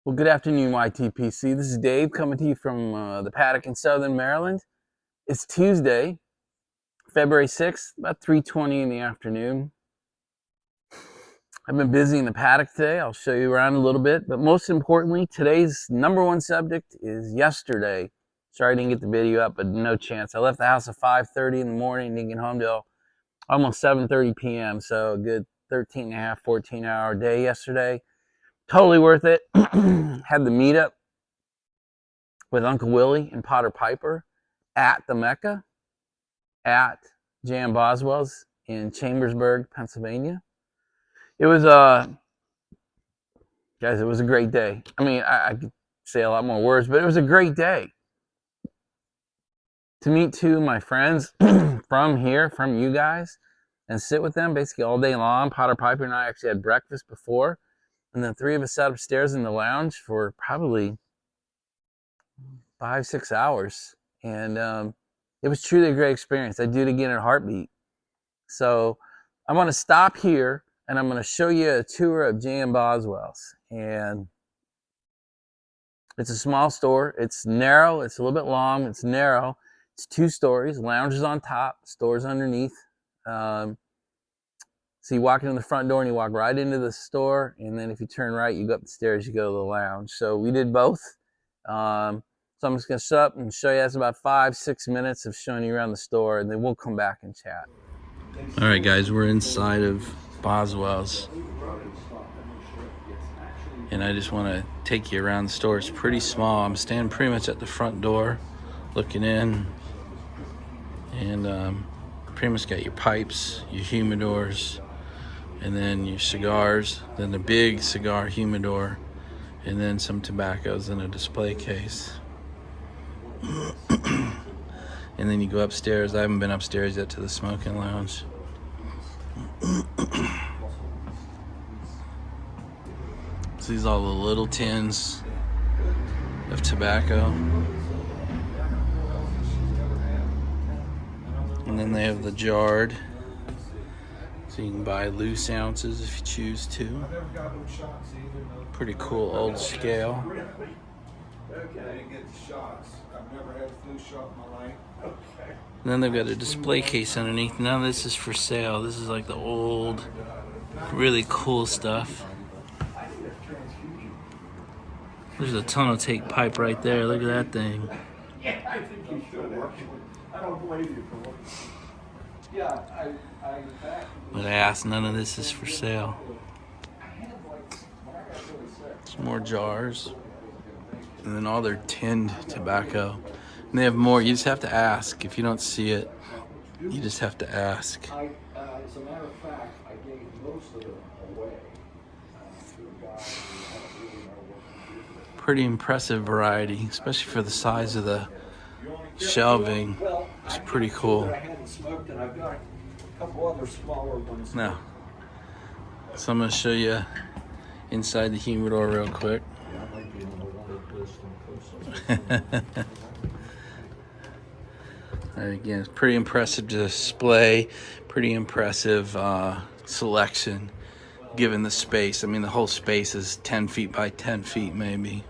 Well, good afternoon, YTPC. This is Dave coming to you from the paddock in Southern Maryland. It's Tuesday, February 6th, about 3:20 in the afternoon. I've been busy in the paddock today. I'll show you around a little bit, but most importantly, today's number one subject is yesterday. Sorry I didn't get the video up, but no chance. I left the house at 5:30 in the morning, didn't get home till almost 7:30 p.m., so a good 13 and a half, 14-hour day yesterday. Totally worth it. Had the meetup with Uncle Willie and Potter Piper at the Mecca at Jan Boswell's in Chambersburg, Pennsylvania. It was guys, it was a great day. I mean, I could say a lot more words, but it was a great day to meet two of my friends from here, from you guys, and sit with them basically all day long. Potter Piper and I actually had breakfast before, and then three of us sat upstairs in the lounge for probably 5-6 hours, and it was truly a great experience. I'd do it again in a heartbeat. So I want to stop here and I'm going to show you a tour of Jan Boswell's. And it's a small store. It's narrow. It's a little bit long. It's narrow. It's 2 stories. Lounge is on top. Store's underneath. So you walk in the front door and you walk right into the store. And then if you turn right, you go up the stairs, you go to the lounge. So we did both. So I'm just going to shut up and show you. That's about 5-6 minutes of showing you around the store, and then we'll come back and chat. All right, guys, we're inside of Boswell's, and I just want to take you around the store. It's pretty small. I'm standing pretty much at the front door looking in, and pretty much got your pipes, your humidors, and then your cigars, then the big cigar humidor, and then some tobaccos in a display case. And then you go upstairs. I haven't been upstairs yet to the smoking lounge. So these are all the little tins of tobacco. And then they have the jarred. So you can buy loose ounces if you choose to. Pretty cool old scale. And then they've got a display case underneath. None of this is for sale. This is like the old, really cool stuff. There's a ton of take pipe right there. Look at that thing. But I asked, none of this is for sale. Some more jars. And then all their tinned tobacco. And they have more. You just have to ask. If you don't see it, you just have to ask. As a matter of fact, I gave most of them away to a guy who I don't really know what he did. Pretty impressive variety, especially for the size of the shelving. It's pretty cool. I hadn't smoked, and I've got a couple other smaller ones. Now, so I'm going to show you inside the humidor real quick. Yeah, I might be on the one list. Again, it's pretty impressive display, pretty impressive selection given the space. I mean, the whole space is 10 feet by 10 feet maybe.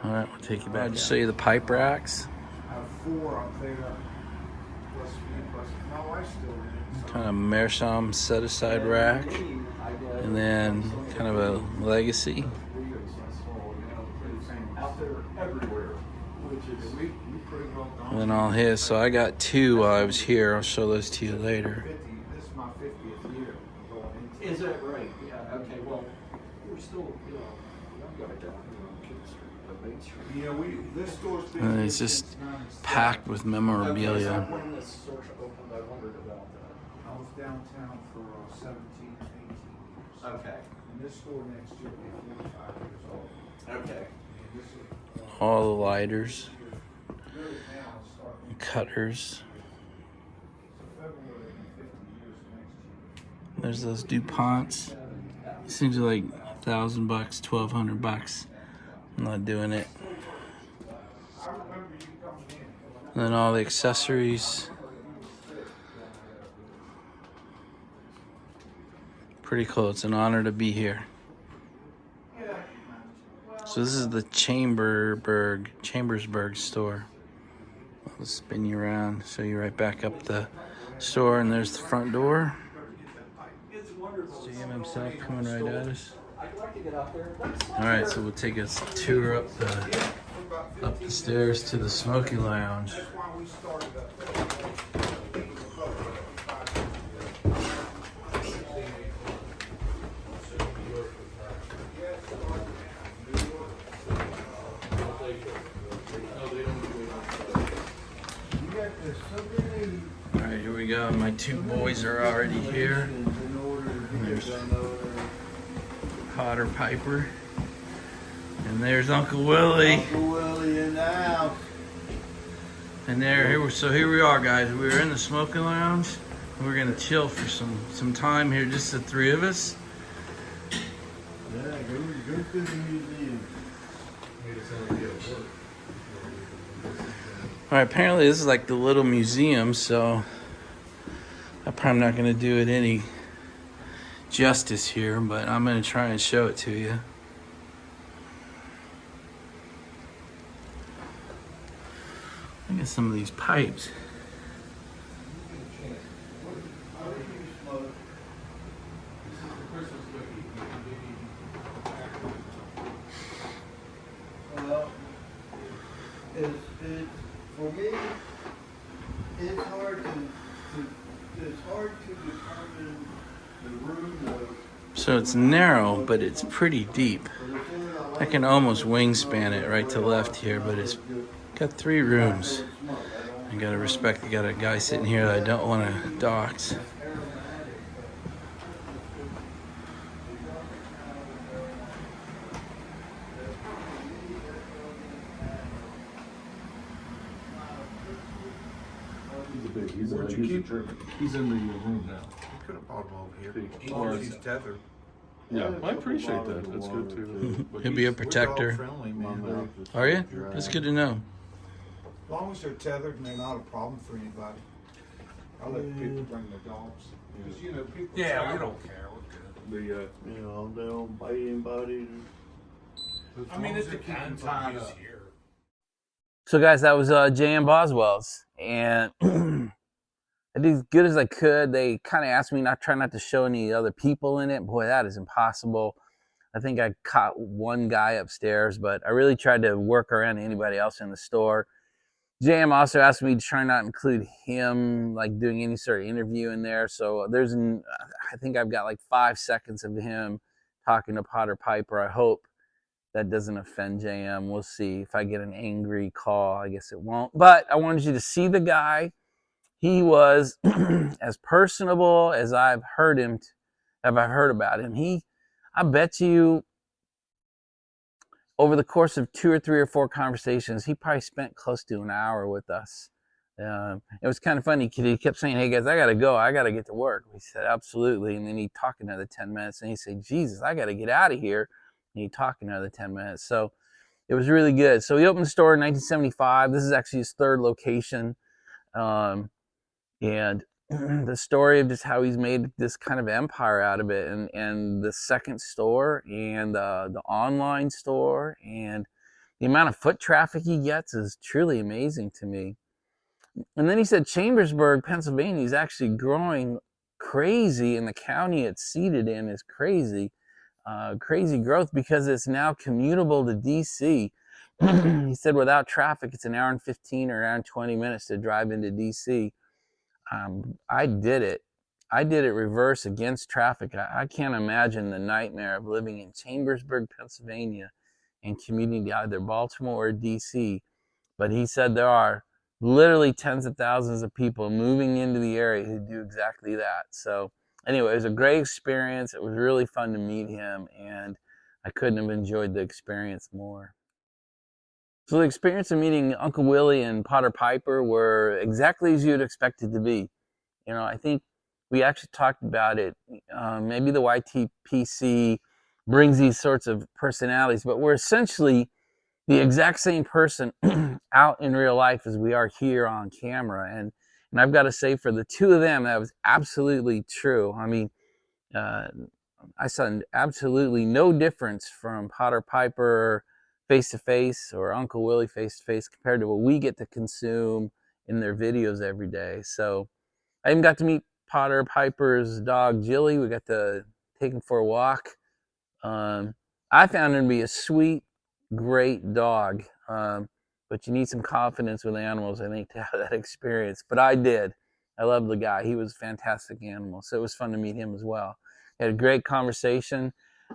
All right, we'll take you back. I'll just show you the pipe racks. I have 4 up there. Plus me, plus my wife still in it. Kind of Meerschaum set-aside rack, and then kind of a legacy. Out there everywhere, which is we pretty well done. And then all his. So I got 2 while I was here. I'll show those to you later. This is my 50th year going into. Is that right? Yeah. Okay. Well, we're still, young guy down here on King Street, Main Street. You know, this store's been. And it's just packed with memorabilia. Okay, so when this store opened, I wondered about that. I was downtown for 17, 18 years. Okay. And this store next year will be 45 years old. Okay. And this is, All the lighters, really now it's starting. cutters. So February will be 50 years next year. There's those DuPonts. Seems like $1,000, $1,200. I'm not doing it. I remember you coming in. And then all the accessories. Pretty cool. It's an honor to be here. So this is the Chambersburg store. I'll spin you around, show you right back up the store, and there's the front door. It's JM himself coming right at us. All right, so we'll take a tour up the stairs to the smoking lounge. All right, here we go. My two boys are already here. There's Potter Piper. And there's Uncle Willie. Uncle Willie in the house. And here we are, guys. We're in the smoking lounge. We're gonna chill for some time here, just the three of us. Yeah, go to the museum. All right, apparently this is like the little museum, so I'm probably not gonna do it any justice here, but I'm gonna try and show it to you. Look at some of these pipes. Well, it's for me. It's hard to determine the room. So it's narrow, but it's pretty deep. I can almost wingspan it right to left here, but it's got 3 rooms. I gotta respect, I got a guy sitting here that I don't want to dox. Where'd you keep her? He's in the room now. You could have brought him over here. As As long as he's tethered. Yeah, I appreciate that. That's good too. He'll be a We're dog protector. friendly, man. Are you? That's good to know. As long as they're tethered and they're not a problem for anybody. I let people bring their dogs. Because, you know, people. Yeah, we travel. don't care. We're good. You know, they don't bite anybody. I mean, it depends on who's here. So guys, that was JM Boswell's, and I did as good as I could. They kind of asked me try not to show any other people in it. Boy, that is impossible. I think I caught one guy upstairs, but I really tried to work around anybody else in the store. JM also asked me to try not to include him, like doing any sort of interview in there. So I think I've got like 5 seconds of him talking to Potter Piper. I hope that doesn't offend JM. We'll see. If I get an angry call, I guess it won't. But I wanted you to see the guy. He was as personable as I've heard about him. I bet you over the course of 2 or 3 or 4 conversations, he probably spent close to an hour with us. It was kind of funny. He kept saying, "Hey guys, I gotta go. I gotta get to work." We said, "Absolutely." And then he talked another 10 minutes, and he said, "Jesus, I gotta get out of here." And he talked another 10 minutes. So it was really good. So he opened the store in 1975. This is actually his 3rd location. And the story of just how he's made this kind of empire out of it, and the 2nd store, and the online store, and the amount of foot traffic he gets is truly amazing to me. And then he said Chambersburg, Pennsylvania is actually growing crazy, and the county it's seated in is crazy growth because it's now commutable to DC. He said without traffic, it's an hour and 15 or around 20 minutes to drive into DC. I did it. I did it reverse against traffic. I can't imagine the nightmare of living in Chambersburg, Pennsylvania, and commuting to either Baltimore or DC. But he said there are literally tens of thousands of people moving into the area who do exactly that. So anyway, it was a great experience. It was really fun to meet him, and I couldn't have enjoyed the experience more. So the experience of meeting Uncle Willie and Potter Piper were exactly as you'd expect it to be. You know, I think we actually talked about it. Maybe the YTPC brings these sorts of personalities, but we're essentially the exact same person out in real life as we are here on camera. And I've got to say, for the two of them, that was absolutely true. I mean, uh, I saw absolutely no difference from Potter Piper face to face or Uncle Willie face to face compared to what we get to consume in their videos every day. So I even got to meet Potter Piper's dog Jilly. We got to take him for a walk. Um, I found him to be a sweet, great dog. But you need some confidence with animals, I think, to have that experience. But I did. I love the guy. He was a fantastic animal. So it was fun to meet him as well. Had a great conversation.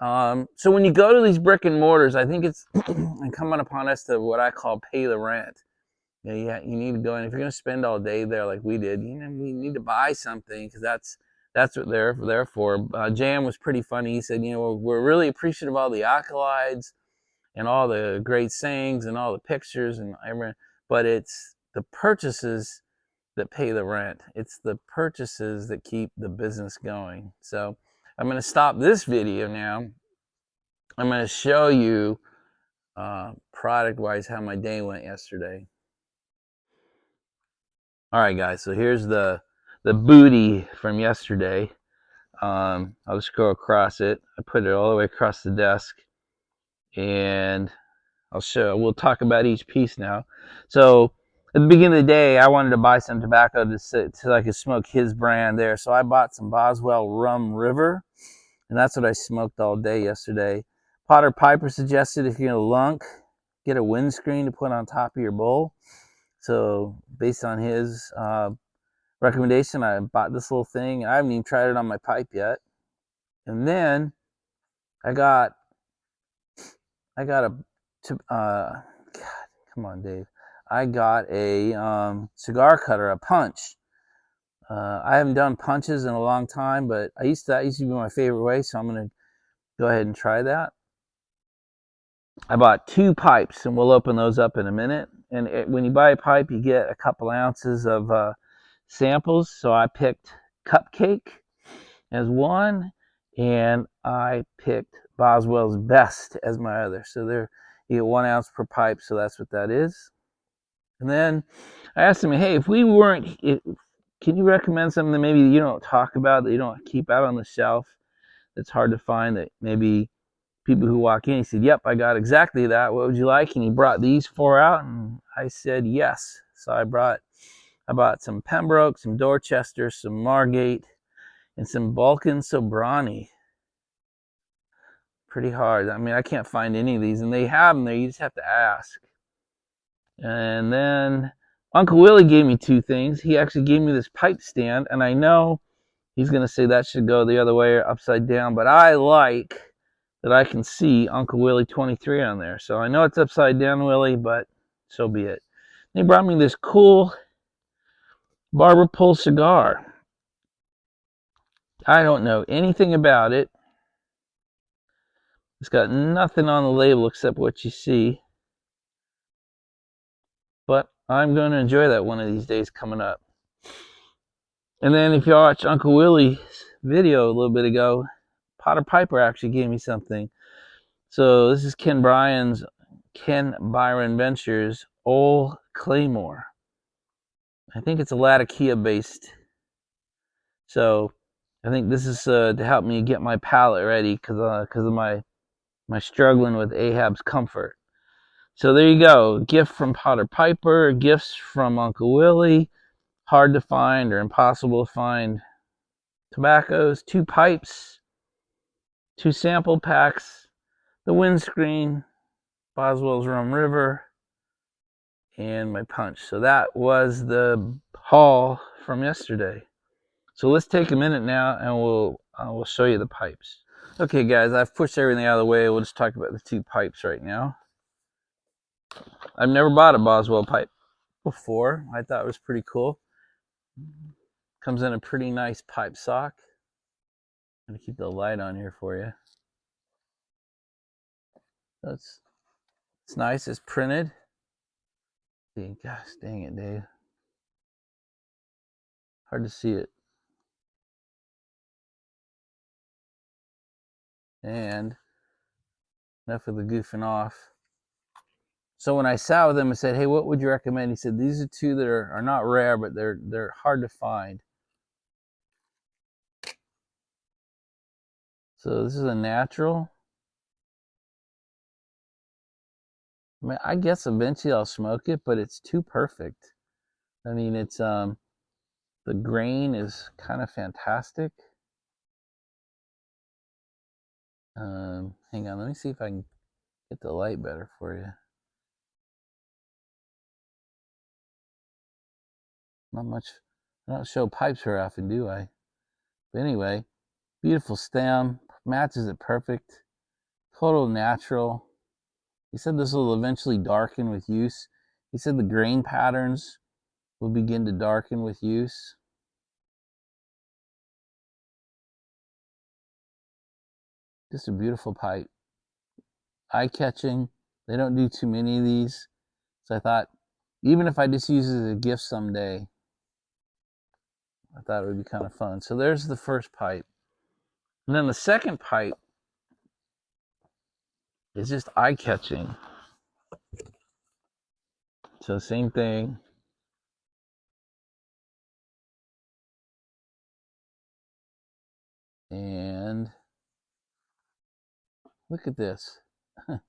So when you go to these brick and mortars, I think it's incumbent upon us to what I call pay the rent. You need to go in. If you're going to spend all day there like we did, we need to buy something, because that's what they're there for. Jan was pretty funny. He said, we're really appreciative of all the accolades and all the great sayings and all the pictures and everything, but it's the purchases that pay the rent. It's the purchases that keep the business going. So I'm going to stop this video now. I'm going to show you product-wise how my day went yesterday. All right, guys, so here's the booty from yesterday. I'll just go across it. I put it all the way across the desk, and we'll talk about each piece now. So at the beginning of the day, I wanted to buy some tobacco so I could smoke his brand there. So I bought some Boswell Rum River, and that's what I smoked all day yesterday. Potter Piper suggested if you're gonna lunk, get a windscreen to put on top of your bowl. So based on his recommendation, I bought this little thing. I haven't even tried it on my pipe yet. And then I got a God, come on, Dave. I got a cigar cutter, a punch. I haven't done punches in a long time, but that used to be my favorite way, so I'm gonna go ahead and try that. I bought 2 pipes, and we'll open those up in a minute. And when you buy a pipe, you get a couple ounces of samples. So I picked Cupcake as one, and I picked Boswell's Best as my other. So you get 1 ounce per pipe, so that's what that is. And then I asked him, hey, can you recommend something that maybe you don't talk about, that you don't keep out on the shelf, that's hard to find, that maybe people who walk in? He said, yep, I got exactly that. What would you like? And he brought these 4 out, and I said yes. So I bought some Pembroke, some Dorchester, some Margate, and some Balkan Sobrani. Pretty hard. I mean, I can't find any of these, and they have them there. You just have to ask. And then Uncle Willie gave me 2 things. He actually gave me this pipe stand, and I know he's going to say that should go the other way or upside down, but I like that I can see Uncle Willie 23 on there. So I know it's upside down, Willie, but so be it. He brought me this cool barber pole cigar. I don't know anything about it. It's got nothing on the label except what you see. But I'm going to enjoy that one of these days coming up. And then if you watch Uncle Willie's video a little bit ago, Potter Piper actually gave me something. So this is Ken Byron Ventures Old Claymore. I think it's a Latakia based. So I think this is to help me get my palate ready because of my struggling with Ahab's comfort. So there you go. Gift from Potter Piper, gifts from Uncle Willie. Hard to find or impossible to find tobaccos, 2 pipes, 2 sample packs, the windscreen, Boswell's Rum River, and my punch. So that was the haul from yesterday. So let's take a minute now, and we'll show you the pipes. Okay, guys, I've pushed everything out of the way. We'll just talk about the 2 pipes right now. I've never bought a Boswell pipe before. I thought it was pretty cool. Comes in a pretty nice pipe sock. I'm gonna keep the light on here for you. It's nice. It's printed. Gosh, dang it, Dave. Hard to see it. And enough of the goofing off. So when I sat with him and said, hey, what would you recommend? He said, these are two that are not rare, but they're hard to find. So this is a natural. I mean, I guess eventually I'll smoke it, but it's too perfect. I mean, it's the grain is kind of fantastic. Hang on, let me see if I can get the light better for you. Not much. I don't show pipes very often, do I? But anyway, beautiful stem, matches it perfect. Total natural. He said this will eventually darken with use. He said the grain patterns will begin to darken with use. Just a beautiful pipe. Eye-catching. They don't do too many of these. So I thought, even if I just use it as a gift someday, I thought it would be kind of fun. So there's the first pipe. And then the second pipe is just eye-catching. So same thing. And look at this. I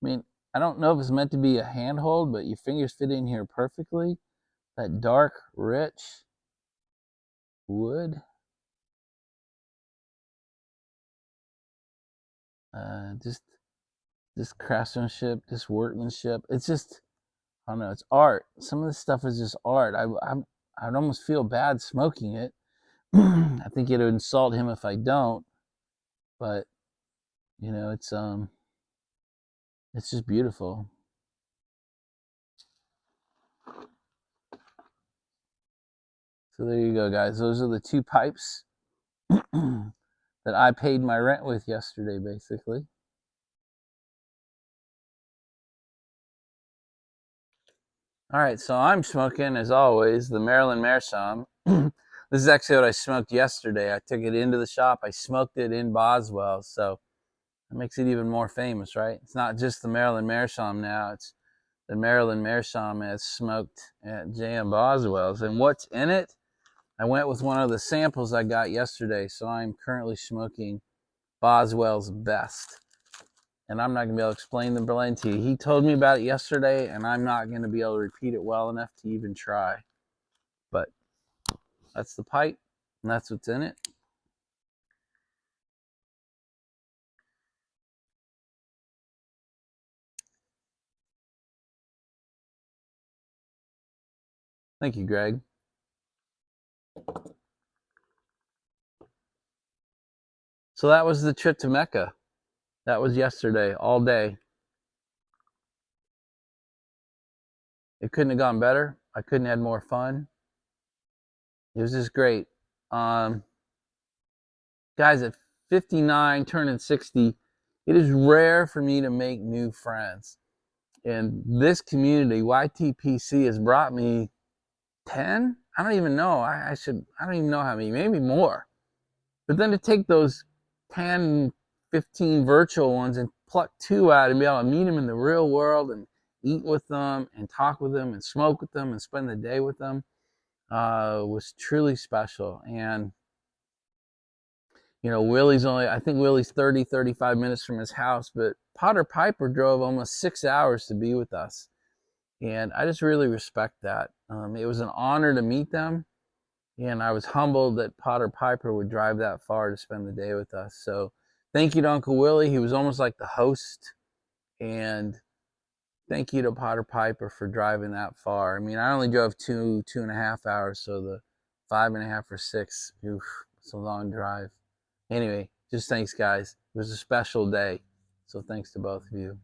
mean, I don't know if it's meant to be a handhold, but your fingers fit in here perfectly. That dark, rich wood. Just craftsmanship, just workmanship. It's just, I don't know, it's art. Some of this stuff is just art. I'd almost feel bad smoking it. I think it would insult him if I don't. But you know, it's just beautiful. So there you go, guys. Those are the two pipes that I paid my rent with yesterday, basically. All right, so I'm smoking, as always, the Maryland Meerschaum. This is actually what I smoked yesterday. I took it into the shop. I smoked it in Boswell, so that makes it even more famous, right? It's not just the Maryland Meerschaum now. It's the Maryland Meerschaum as smoked at J.M. Boswell's. And what's in it? I went with one of the samples I got yesterday, so I'm currently smoking Boswell's Best. And I'm not going to be able to explain the blend to you. He told me about it yesterday, and I'm not going to be able to repeat it well enough to even try. But that's the pipe, and that's what's in it. Thank you, Greg. So that was the trip to Mecca. That was yesterday, all day. It couldn't have gone better. I couldn't have had more fun. It was just great. Guys, at 59, turning 60, it is rare for me to make new friends. And this community, YTPC, has brought me 10? I don't even know. I don't even know how many, maybe more. But then to take those 10, 15 virtual ones and pluck 2 out and be able to meet them in the real world and eat with them and talk with them and smoke with them and spend the day with them was truly special. And, you know, I think Willie's 30, 35 minutes from his house, but Potter Piper drove almost 6 hours to be with us. And I just really respect that. It was an honor to meet them. And I was humbled that Potter Piper would drive that far to spend the day with us. So thank you to Uncle Willie. He was almost like the host. And thank you to Potter Piper for driving that far. I mean, I only drove 2.5 hours, so the 5.5 or 6, oof, it's a long drive. Anyway, just thanks, guys. It was a special day. So thanks to both of you.